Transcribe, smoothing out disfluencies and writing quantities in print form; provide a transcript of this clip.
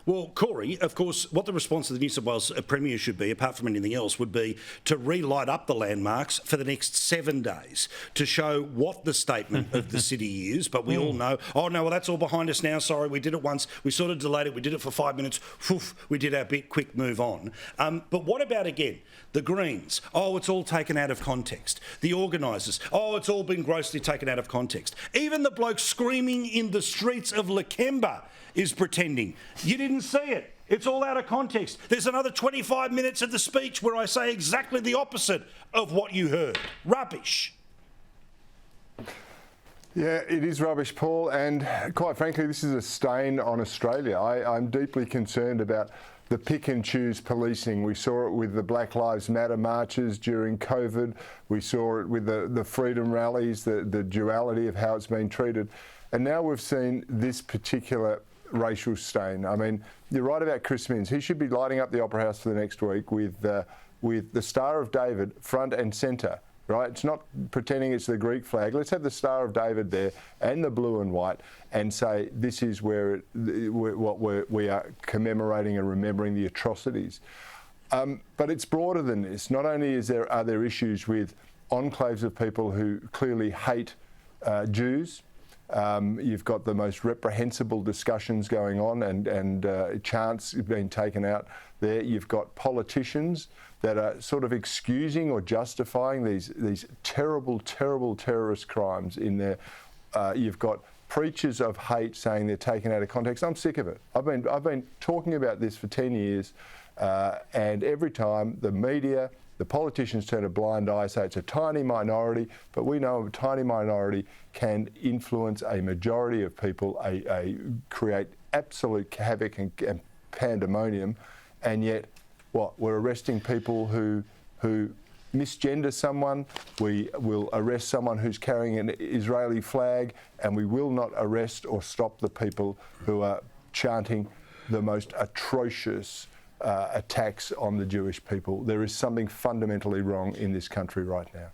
Well, Cory, of course, what the response of the New South Wales Premier should be, apart from anything else, would be to relight up the landmarks for the next 7 days to show what the statement of the city is. But we all know, oh, no, well, that's all behind us now. Sorry, we did it once. We sort of delayed it. We did it for 5 minutes. Poof, we did our bit, quick move on. But what about, again, the Greens? Oh, it's all taken out of context. The organisers, oh, it's all been grossly taken out of context. Even the bloke screaming in the streets of Lakemba is pretending. You didn't see it. It's all out of context. There's another 25 minutes of the speech where I say exactly the opposite of what you heard. Rubbish. Yeah, it is rubbish, Paul, and quite frankly, this is a stain on Australia. I'm deeply concerned about the pick and choose policing. We saw it with the Black Lives Matter marches during COVID. We saw it with the freedom rallies, the duality of how it's been treated. And now we've seen this particular racial stain. I mean, you're right about Chris Minns. He should be lighting up the Opera House for the next week with the Star of David front and centre, right? It's not pretending it's the Greek flag. Let's have the Star of David there and the blue and white and say this is where we are commemorating and remembering the atrocities. But it's broader than this. Not only are there issues with enclaves of people who clearly hate Jews. You've got the most reprehensible discussions going on and chants being taken out there. You've got politicians that are sort of excusing or justifying these terrible, terrible terrorist crimes in there. You've got preachers of hate saying they're taken out of context. I'm sick of it. I've been talking about this for 10 years, and every time the media, the politicians turn a blind eye, say it's a tiny minority, but we know a tiny minority can influence a majority of people, create absolute havoc and pandemonium, and yet, we're arresting people who misgender someone. We will arrest someone who's carrying an Israeli flag, and we will not arrest or stop the people who are chanting the most atrocious attacks on the Jewish people. There is something fundamentally wrong in this country right now.